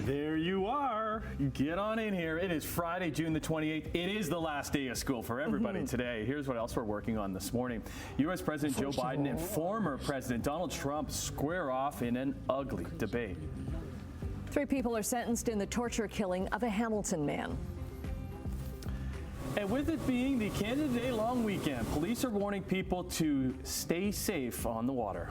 There you are. Get on in here. It is Friday, June the 28th. It is the last day of school for everybody today. Here's what else we're working on this morning. U.S. President Joe Biden and former President Donald Trump square off in an ugly debate. 3 people are sentenced in the torture killing of a Hamilton man. And with it being the Canada Day long weekend, police are warning people to stay safe on the water.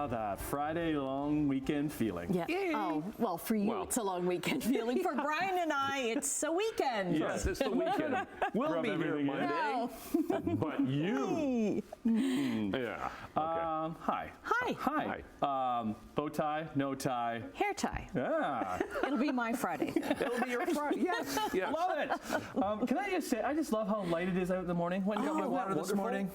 That Friday long weekend feeling. Yeah. Oh, well, for you, it's a long weekend feeling. For Brian and I, it's a weekend. Yes, it's the weekend. We'll be here Monday, but you. Yeah. Okay. Hi. Hi. Bow tie, no tie. Hair tie. Yeah. It'll be my Friday. It'll be your Friday. Yes. Yes. Love it. Can I just say, I just love how light it is out in the morning. When you got my water this morning.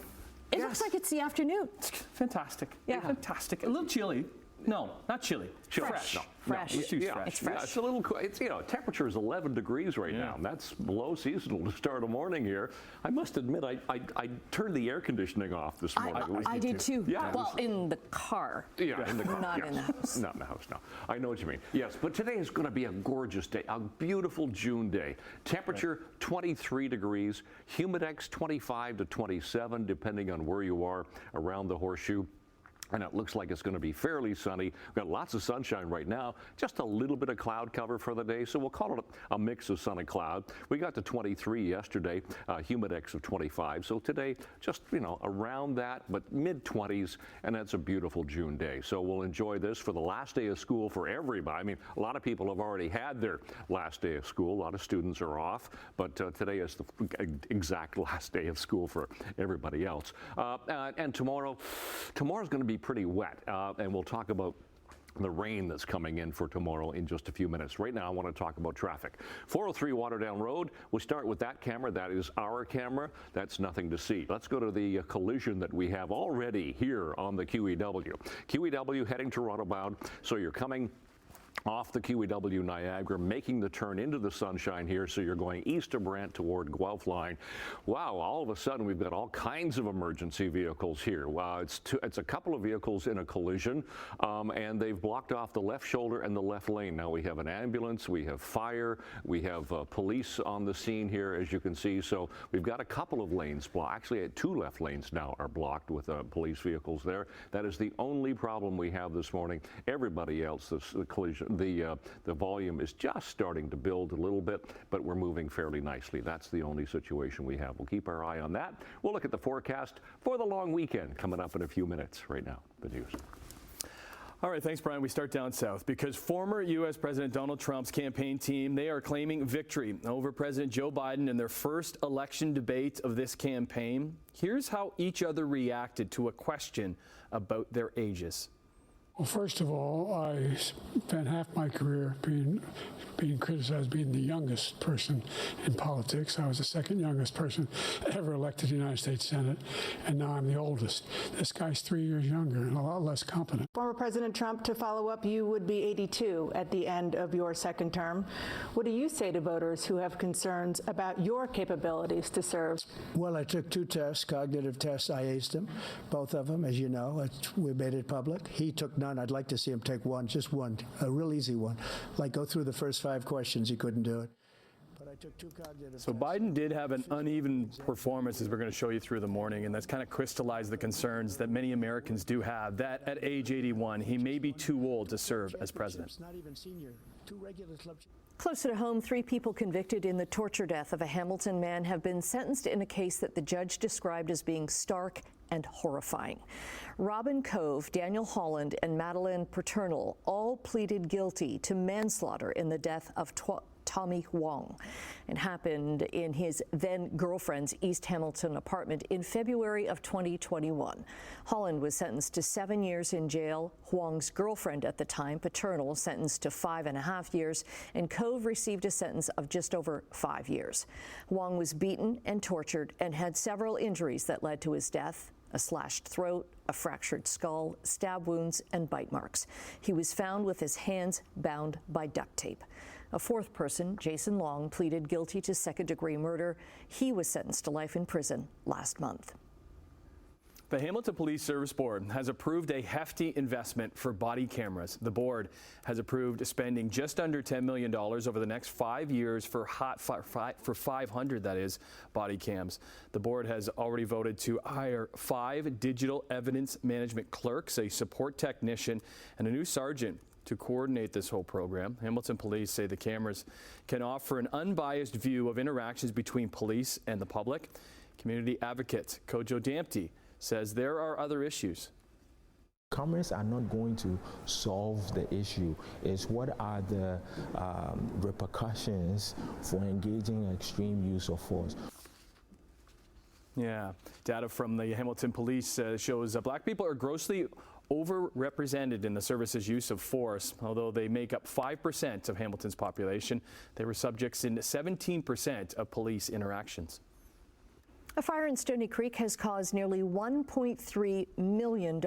It looks like it's the afternoon. It's fantastic. Yeah. Fantastic. A little chilly. No, not chilly. Fresh. No. Fresh. No, it's too Yeah, fresh. it's fresh. Yeah, it's a little. It's temperature is 11 degrees right now. And that's below seasonal to start a morning here. I must admit, I turned the air conditioning off this morning. I did too. Yeah. Well, in the car. Yeah, in the car. Not in the house. Not in the house, no. I know what you mean. Yes, but today is going to be a gorgeous day, a beautiful June day. Temperature 23 degrees, humidex 25 to 27, depending on where you are around the horseshoe. And it looks like it's going to be fairly sunny. We've got lots of sunshine right now, just a little bit of cloud cover for the day, so we'll call it a mix of sun and cloud. We got to 23 yesterday, humidex of 25. So today, just, around that, but mid-20s, and that's a beautiful June day. So we'll enjoy this for the last day of school for everybody. I mean, a lot of people have already had their last day of school. A lot of students are off, but today is the exact last day of school for everybody else. And tomorrow's going to be pretty wet, and we'll talk about the rain that's coming in for tomorrow in just a few minutes. Right now, I want to talk about traffic. 403 Waterdown Road. We'll start with that camera. That is our camera. That's nothing to see. Let's go to the collision that we have already here on the QEW. QEW heading Toronto bound, so you're coming off the QEW Niagara, making the turn into the sunshine here, so you're going east of Brant toward Guelph Line. Wow, all of a sudden we've got all kinds of emergency vehicles here. Wow, it's a couple of vehicles in a collision, and they've blocked off the left shoulder and the left lane. Now we have an ambulance, we have fire, we have police on the scene here, as you can see. So we've got a couple of lanes blocked. Actually, 2 left lanes now are blocked with police vehicles there. That is the only problem we have this morning. Everybody else, the collision, the volume is just starting to build a little bit, but we're moving fairly nicely. That's the only situation we have. We'll keep our eye on that. We'll look at the forecast for the long weekend coming up in a few minutes. Right now, the news. All right, thanks, Brian. We start down south because former U.S. President Donald Trump's campaign team, they are claiming victory over President Joe Biden in their first election debate of this campaign. Here's how each other reacted to a question about their ages. Well, first of all, I spent half my career being criticized as being the youngest person in politics. I was the second youngest person ever elected to the United States Senate, and now I'm the oldest. This guy's 3 years younger and a lot less competent. Former President Trump, to follow up, you would be 82 at the end of your second term. What do you say to voters who have concerns about your capabilities to serve? Well, I took 2 tests, cognitive tests. I aced them, both of them, as you know. We made it public. He took none. I'd like to see him take one, just one, a real easy one. Like go through the first 5 questions. He couldn't do it. But I took 2 cognitive tests. So Biden did have an uneven performance, as we're going to show you through the morning, and that's kind of crystallized the concerns that many Americans do have, that at age 81, he may be too old to serve as president. Not even senior. 2 regular club. Closer to home, 3 people convicted in the torture death of a Hamilton man have been sentenced in a case that the judge described as being stark and horrifying. Robin Cove, Daniel Holland, and Madeleine Paternal all pleaded guilty to manslaughter in the death of Tommy Huang. It happened in his then-girlfriend's East Hamilton apartment in February of 2021. Holland was sentenced to 7 years in jail. Huang's girlfriend at the time, Paternal, sentenced to 5.5 years, and Cove received a sentence of just over 5 years. Huang was beaten and tortured and had several injuries that led to his death: a slashed throat, a fractured skull, stab wounds, and bite marks. He was found with his hands bound by duct tape. A fourth person, Jason Long, pleaded guilty to second-degree murder. He was sentenced to life in prison last month. The Hamilton Police Service Board has approved a hefty investment for body cameras. The board has approved spending just under $10 million over the next 5 years for 500, that is, body cams. The board has already voted to hire 5 digital evidence management clerks, a support technician, and a new sergeant to coordinate this whole program. Hamilton Police say the cameras can offer an unbiased view of interactions between police and the public. Community advocate Kojo Damptey says there are other issues. Cameras are not going to solve the issue. It's what are the repercussions for engaging extreme use of force. Yeah, data from the Hamilton Police shows Black people are grossly overrepresented in the service's use of force. Although they make up 5% of Hamilton's population, they were subjects in 17% of police interactions. A fire in Stony Creek has caused nearly $1.3 million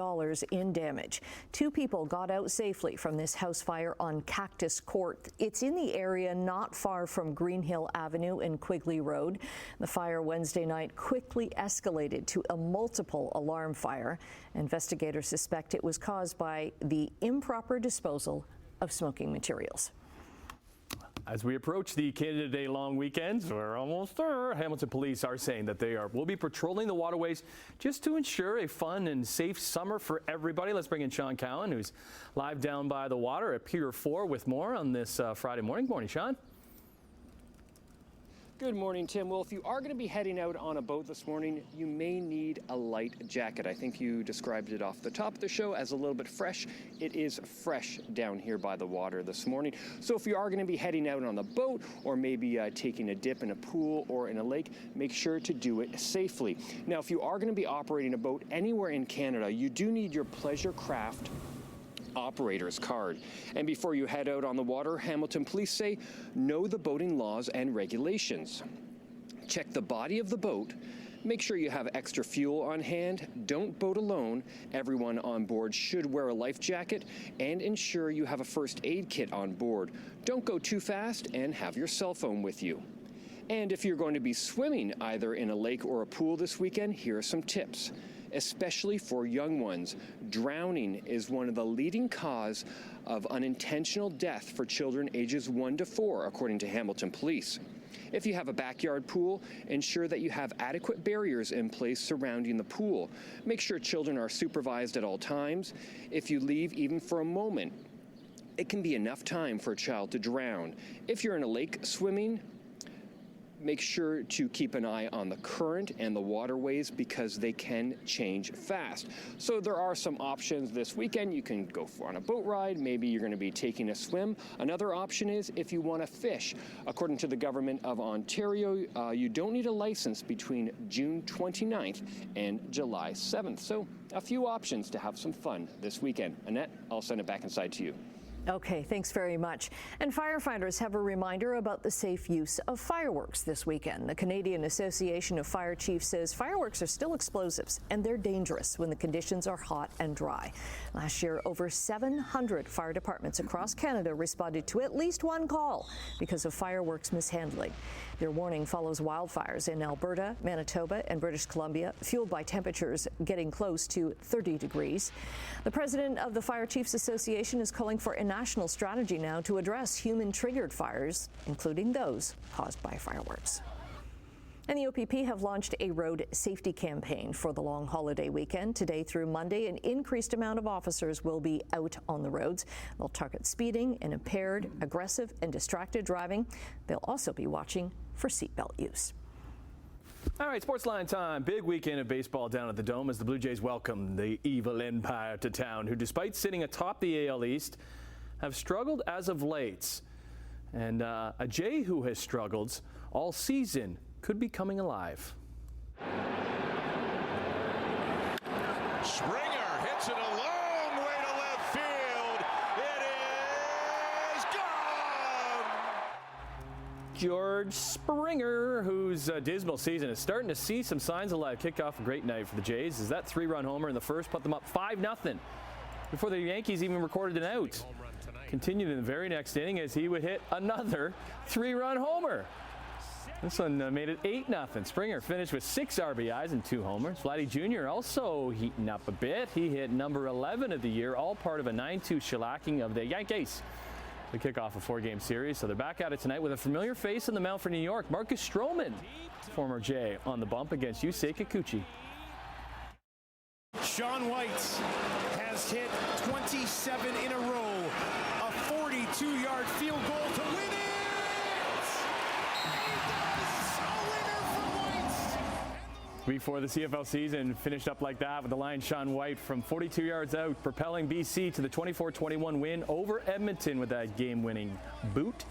in damage. 2 people got out safely from this house fire on Cactus Court. It's in the area not far from Greenhill Avenue and Quigley Road. The fire Wednesday night quickly escalated to a multiple alarm fire. Investigators suspect it was caused by the improper disposal of smoking materials. As we approach the Canada Day long weekends, we're almost there. Hamilton Police are saying that they will be patrolling the waterways just to ensure a fun and safe summer for everybody. Let's bring in Sean Cowan, who's live down by the water at Pier 4 with more on this Friday morning. Morning, Sean. Good morning, Tim. Well, if you are going to be heading out on a boat this morning, you may need a light jacket. I think you described it off the top of the show as a little bit fresh. It is fresh down here by the water this morning. So if you are going to be heading out on the boat or maybe taking a dip in a pool or in a lake, make sure to do it safely. Now, if you are going to be operating a boat anywhere in Canada, you do need your pleasure craft operator's card. And before you head out on the water, Hamilton Police say, know the boating laws and regulations. Check the body of the boat. Make sure you have extra fuel on hand. Don't boat alone. Everyone on board should wear a life jacket, and ensure you have a first aid kit on board. Don't go too fast, and have your cell phone with you. And if you're going to be swimming either in a lake or a pool this weekend, here are some tips. Especially for young ones, drowning is one of the leading causes of unintentional death for children ages 1 to 4, according to Hamilton Police. If you have a backyard pool, ensure that you have adequate barriers in place surrounding the pool. Make sure children are supervised at all times. If you leave even for a moment, it can be enough time for a child to drown. If you're in a lake swimming, make sure to keep an eye on the current and the waterways because they can change fast. So there are some options this weekend. You can go on a boat ride. Maybe you're going to be taking a swim. Another option is if you want to fish. According to the Government of Ontario, you don't need a license between June 29th and July 7th. So a few options to have some fun this weekend. Annette, I'll send it back inside to you. Okay, thanks very much. And firefighters have a reminder about the safe use of fireworks this weekend. The Canadian Association of Fire Chiefs says fireworks are still explosives and they're dangerous when the conditions are hot and dry. Last year, over 700 fire departments across Canada responded to at least one call because of fireworks mishandling. Their warning follows wildfires in Alberta, Manitoba, and British Columbia, fueled by temperatures getting close to 30 degrees. The president of the Fire Chiefs Association is calling for a national strategy now to address human-triggered fires, including those caused by fireworks. And the OPP have launched a road safety campaign for the long holiday weekend. Today through Monday, an increased amount of officers will be out on the roads. They'll target speeding and impaired, aggressive, and distracted driving. They'll also be watching for seatbelt use. All right, Sportsline time. Big weekend of baseball down at the Dome as the Blue Jays welcome the Evil Empire to town, who, despite sitting atop the AL East, have struggled as of late. And a Jay who has struggled all season could be coming alive. Springer hits it a long way to left field. It is gone! George Springer, whose dismal season is starting to see some signs of life, kicked off a great night for the Jays as that 3-run homer in the first put them up 5-0 before the Yankees even recorded an out. continued in the very next inning as he would hit another 3-run homer. This one made it 8-0. Springer finished with 6 RBIs and 2 homers. Vladdy Jr. also heating up a bit. He hit number 11 of the year, all part of a 9-2 shellacking of the Yankees. The kickoff a 4-game series, so they're back at it tonight with a familiar face in the mound for New York. Marcus Stroman, former Jay, on the bump against Yusei Kikuchi. Sean White has hit 27 in a row, a 42-yard field goal to win it! Week 4 of the CFL season finished up like that with the Lions' Sean White from 42 yards out, propelling BC to the 24-21 win over Edmonton with that game-winning boot.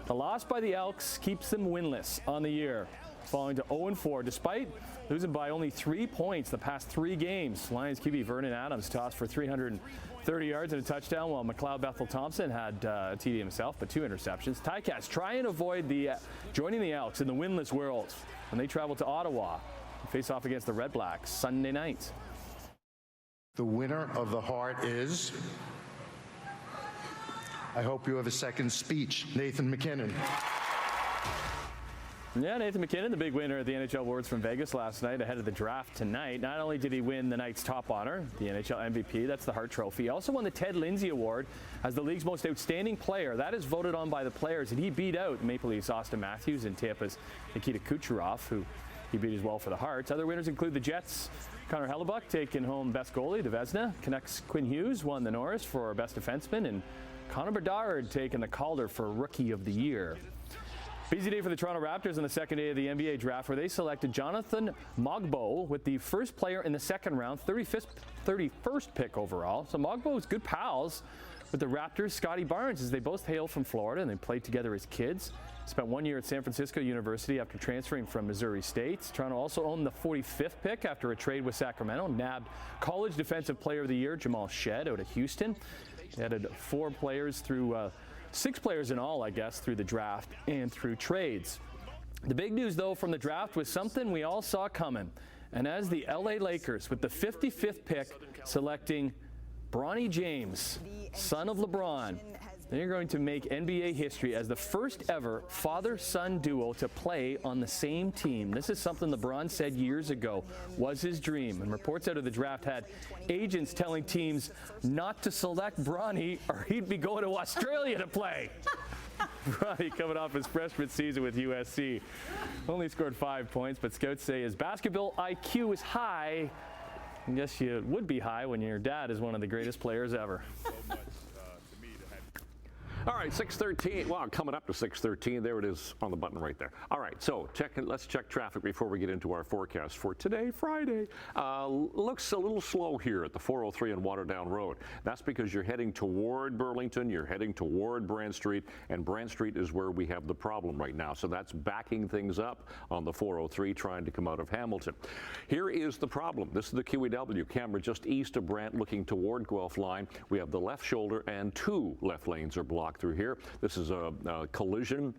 The loss by the Elks keeps them winless on the year, falling to 0-4 despite losing by only 3 points the past 3 games. Lions QB Vernon Adams tossed for 330 yards and a touchdown, while McLeod Bethel Thompson had a TD himself, but 2 interceptions. Ticats try and avoid joining the Elks in the winless world when they travel to Ottawa and face off against the Red Blacks Sunday night. The winner of the Heart is, I hope you have a second speech, Nathan MacKinnon. Yeah, Nathan MacKinnon, the big winner of the NHL Awards from Vegas last night ahead of the draft tonight. Not only did he win the night's top honor, the NHL MVP, that's the Hart Trophy, he also won the Ted Lindsay Award as the league's most outstanding player. That is voted on by the players, and he beat out Maple Leafs' Austin Matthews and Tampa's Nikita Kucherov, who he beat as well for the Hearts. Other winners include the Jets' Connor Hellebuck taking home best goalie, the Vezina. Canucks' Quinn Hughes won the Norris for best defenseman, and Connor Bedard taking the Calder for Rookie of the Year. Busy day for the Toronto Raptors on the second day of the NBA draft, where they selected Jonathan Mogbo with the first player in the second round, 31st pick overall. So Mogbo is good pals with the Raptors' Scotty Barnes, as they both hail from Florida and they played together as kids. Spent 1 year at San Francisco University after transferring from Missouri State. Toronto also owned the 45th pick after a trade with Sacramento, nabbed College Defensive Player of the Year Jamal Shedd out of Houston. They added 4 players through 6 players in all, I guess, through the draft and through trades. The big news, though, from the draft was something we all saw coming. And as the LA Lakers, with the 55th pick, selecting Bronny James, son of LeBron, they're going to make NBA history as the first ever father-son duo to play on the same team. This is something LeBron said years ago was his dream. And reports out of the draft had agents telling teams not to select Bronny or he'd be going to Australia to play. Bronny coming off his freshman season with USC. Only scored 5 points, but scouts say his basketball IQ is high. I guess you would be high when your dad is one of the greatest players ever. All right, 6:13. Well, coming up to 6:13. There it is on the button right there. All right, so let's check traffic before we get into our forecast for today, Friday. Looks a little slow here at the 403 and Waterdown Road. That's because you're heading toward Burlington, you're heading toward Brant Street, and Brant Street is where we have the problem right now. So that's backing things up on the 403 trying to come out of Hamilton. Here is the problem. This is the QEW camera just east of Brant looking toward Guelph Line. We have the left shoulder and 2 left lanes are blocked through here. This is a collision.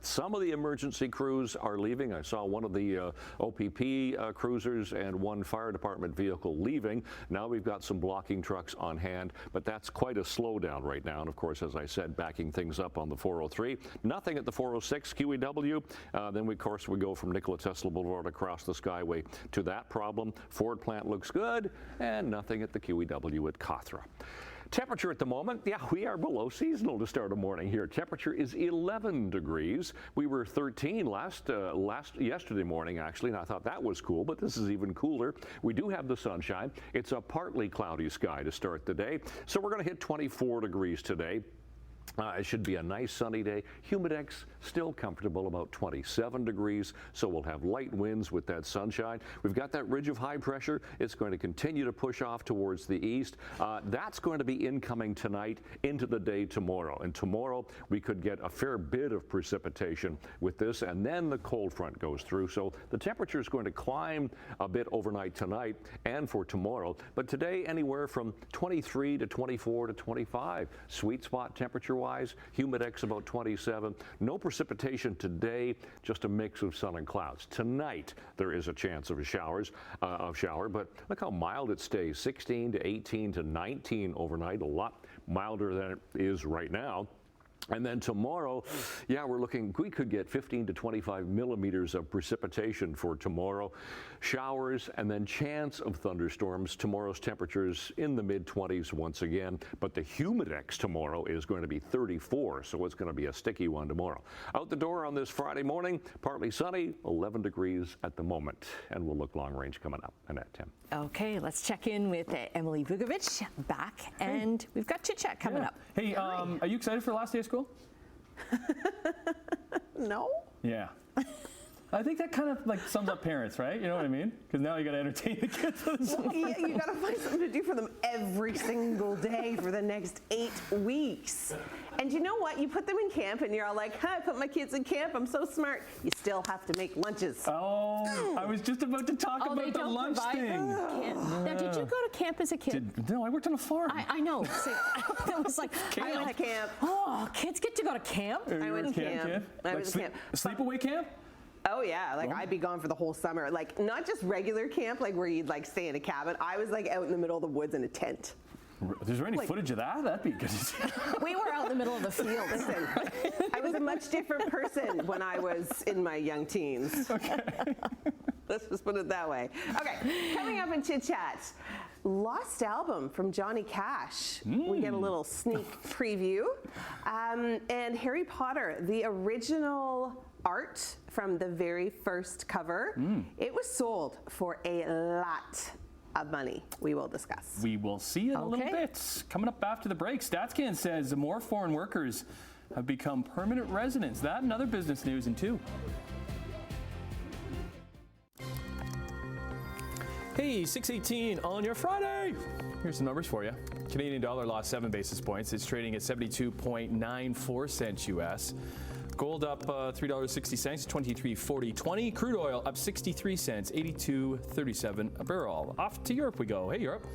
Some of the emergency crews are leaving. I saw one of the OPP cruisers and 1 fire department vehicle leaving. Now we've got some blocking trucks on hand, but that's quite a slowdown right now. And of course, as I said, backing things up on the 403. Nothing at the 406 QEW. Then we, of course, we go from Nikola Tesla Boulevard across the Skyway to that problem. Ford plant looks good, and nothing at the QEW at Cawthra. Temperature at the moment, yeah, we are below seasonal to start a morning here. Temperature is 11 degrees. We were 13 yesterday morning, actually, and I thought that was cool, but this is even cooler. We do have the sunshine. It's a partly cloudy sky to start the day, so we're going to hit 24 degrees today. It should be a nice sunny day. Humidex still comfortable, about 27 degrees, so we'll have light winds with that sunshine. We've got that ridge of high pressure. It's going to continue to push off towards the east. That's going to be incoming tonight into the day tomorrow. And tomorrow we could get a fair bit of precipitation with this, and then the cold front goes through. So the temperature is going to climb a bit overnight tonight and for tomorrow. But today, anywhere from 23 to 24 to 25. Sweet spot temperature-wise, humidex about 27. No precipitation today, just a mix of sun and clouds. Tonight, there is a chance of shower, but look how mild it stays. 16 to 18 to 19 overnight, a lot milder than it is right now. And then tomorrow, yeah, we could get 15 to 25 millimeters of precipitation for tomorrow. Showers and then chance of thunderstorms. Tomorrow's temperatures in the mid-20s once again, but the humidex tomorrow is going to be 34, so it's going to be a sticky one tomorrow. Out the door on this Friday morning, partly sunny, 11 degrees at the moment, and we'll look long range coming up. And at 10. Okay, let's check in with Emily Vukovic back, and we've got Chit Chat coming up. Hey, are you excited for the last day of school? No. Yeah. I think that kind of like sums up parents, right? You know what I mean? Because now you got to entertain the kids for the summer. Yeah, you got to find something to do for them every single day for the next 8 weeks. And you know what? You put them in camp and you're all like, I put my kids in camp. I'm so smart. You still have to make lunches. Oh, I was just about to talk about the lunch thing. Now, did you go to camp as a kid? No, I worked on a farm. I know. So, it was like, I went to camp. Oh, kids get to go to camp? I went to camp. I was camp. Sleepaway camp? Oh yeah, like I'd be gone for the whole summer. Like not just regular camp, like where you'd like stay in a cabin. I was like out in the middle of the woods in a tent. Is there any footage of that? That'd be good. We were out in the middle of the field. Listen, I was a much different person when I was in my young teens. Okay. Let's just put it that way. Okay, coming up in Chit Chat, lost album from Johnny Cash. We get a little sneak preview. And Harry Potter, the original art from the very first cover, it was sold for a lot of money. We will discuss. We will see in a little bit. Coming up after the break, StatsCan says more foreign workers have become permanent residents. That and other business news in 2. Hey, 6:18 on your Friday. Here's the numbers for you. Canadian dollar lost 7 basis points. It's trading at 72.94 cents US. Gold up $3.60, 23.40.20. Crude oil up 63 cents, 82.37 a barrel. Off to Europe we go. Hey, Europe.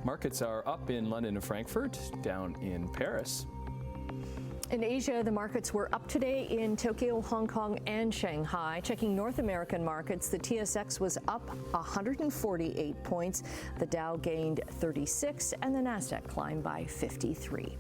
Markets are up in London and Frankfurt, down in Paris. In Asia, the markets were up today in Tokyo, Hong Kong, and Shanghai. Checking North American markets, the TSX was up 148 points. The Dow gained 36, and the Nasdaq climbed by 53.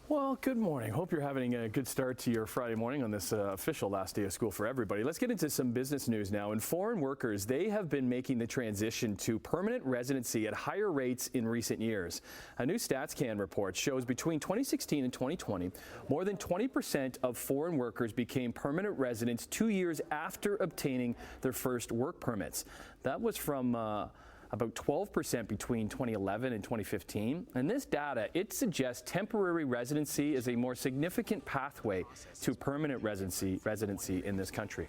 Well, good morning. Hope you're having a good start to your Friday morning on this official last day of school for everybody. Let's get into some business news now. And foreign workers, they have been making the transition to permanent residency at higher rates in recent years. A new StatsCan report shows between 2016 and 2020, more than 20% of foreign workers became permanent residents 2 years after obtaining their first work permits. That was from about 12% between 2011 and 2015. And this data, it suggests temporary residency is a more significant pathway to permanent residency in this country.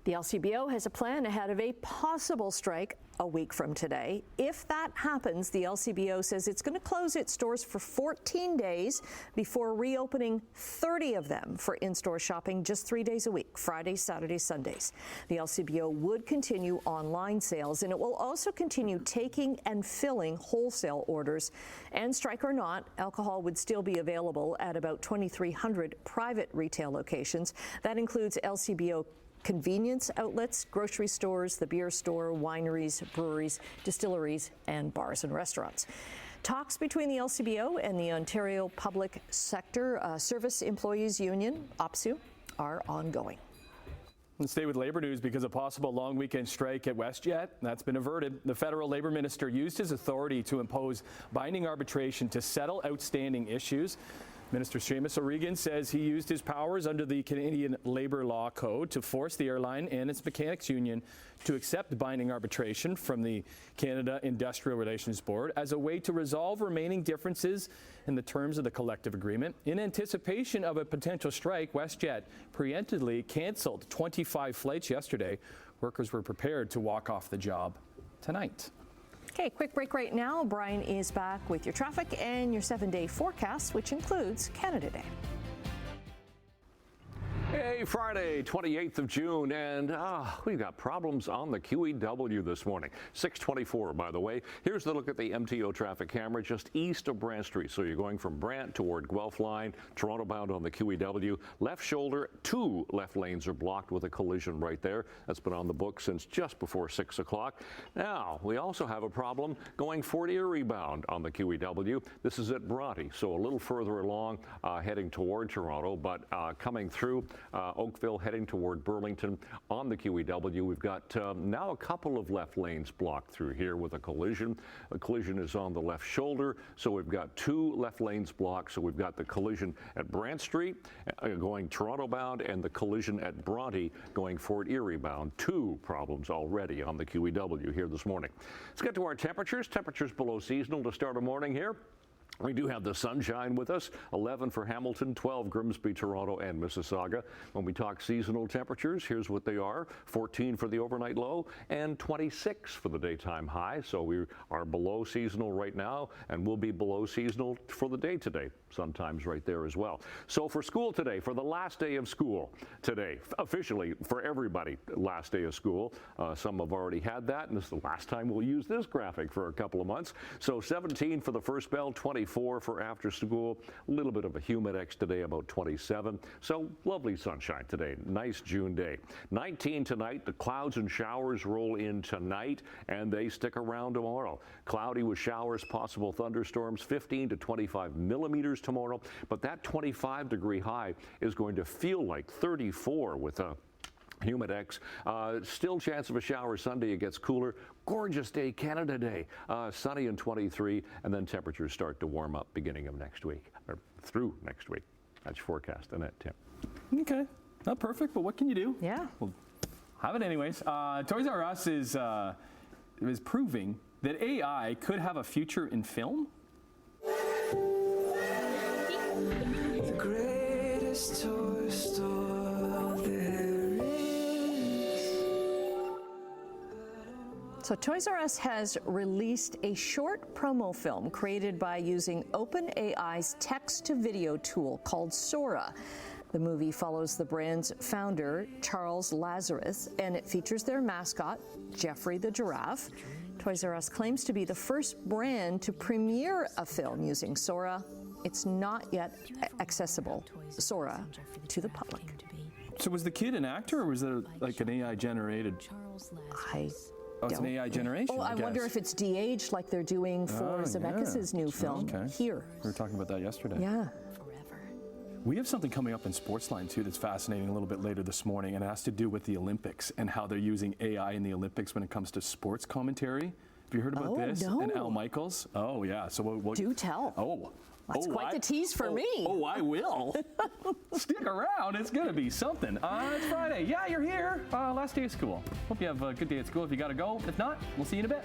The LCBO has a plan ahead of a possible strike a week from today. If that happens, the LCBO says it's going to close its stores for 14 days before reopening 30 of them for in-store shopping just 3 days a week, Fridays, Saturdays, Sundays. The LCBO would continue online sales, and it will also continue taking and filling wholesale orders. And strike or not, alcohol would still be available at about 2,300 private retail locations. That includes LCBO convenience outlets, grocery stores, the beer store, wineries, breweries, distilleries, and bars and restaurants. Talks between the LCBO and the Ontario Public Sector Service Employees Union, OPSEU, are ongoing. Let's stay with labor news because a possible long weekend strike at WestJet, that's been averted. The federal labor minister used his authority to impose binding arbitration to settle outstanding issues. Minister Seamus O'Regan says he used his powers under the Canadian Labour Law Code to force the airline and its mechanics union to accept binding arbitration from the Canada Industrial Relations Board as a way to resolve remaining differences in the terms of the collective agreement. In anticipation of a potential strike, WestJet preemptively canceled 25 flights yesterday. Workers were prepared to walk off the job tonight. Okay, quick break right now. Brian is back with your traffic and your 7-day forecast, which includes Canada Day. Hey, Happy Friday, 28th of June, and we've got problems on the QEW this morning. 624, by the way. Here's the look at the MTO traffic camera just east of Brant Street. So you're going from Brant toward Guelph Line, Toronto bound on the QEW. Left shoulder, 2 left lanes are blocked with a collision right there. That's been on the book since just before 6 o'clock. Now, we also have a problem going Fort Erie bound on the QEW. This is at Bronte, so a little further along, heading toward Toronto, but coming through Oakville, heading toward Burlington on the QEW. We've got now a couple of left lanes blocked through here with a collision. The collision is on the left shoulder, so we've got 2 left lanes blocked. So we've got the collision at Brant Street going Toronto bound and the collision at Bronte going Fort Erie bound. 2 problems already on the QEW here this morning. Let's get to our temperatures. Temperatures below seasonal to start a morning here. We do have the sunshine with us, 11 for Hamilton, 12 Grimsby, Toronto, and Mississauga. When we talk seasonal temperatures, here's what they are: 14 for the overnight low and 26 for the daytime high. So we are below seasonal right now, and we'll be below seasonal for the day today, sometimes right there as well. So for school today, for the last day of school today, officially for everybody, last day of school. Some have already had that, and this is the last time we'll use this graphic for a couple of months. So 17 for the first bell, 24 for after school. A little bit of a humidex today, about 27. So lovely sunshine today. Nice June day. 19 tonight. The clouds and showers roll in tonight, and they stick around tomorrow. Cloudy with showers, possible thunderstorms, 15 to 25 millimeters tomorrow. But that 25-degree high is going to feel like 34 with a humidex. Still chance of a shower Sunday. It gets cooler. Gorgeous day, Canada Day. Sunny and 23, and then temperatures start to warm up beginning of next week, or through next week. That's your forecast, isn't it, Tim? Okay. Not perfect, but what can you do? Yeah. We'll have it anyways. Toys R Us is proving that AI could have a future in film. The greatest toy store there is. So Toys R Us has released a short promo film created by using OpenAI's text-to-video tool called Sora. The movie follows the brand's founder, Charles Lazarus, and it features their mascot, Geoffrey the giraffe. Toys R Us claims to be the first brand to premiere a film using Sora. It's not yet accessible, Sora, to the public. So was the kid an actor, or was it like an AI generated? Oh, it's an AI generation. Oh, I wonder if it's de-aged like they're doing for Zemeckis' new film here. We were talking about that yesterday. Yeah. We have something coming up in Sportsline, too, that's fascinating a little bit later this morning, and it has to do with the Olympics and how they're using AI in the Olympics when it comes to sports commentary. Have you heard about this? No. And Al Michaels? Oh, yeah. So we'll do tell. That's quite the tease for me. Oh, I will. Stick around. It's going to be something. It's Friday. Yeah, you're here. Last day of school. Hope you have a good day at school if you got to go. If not, we'll see you in a bit.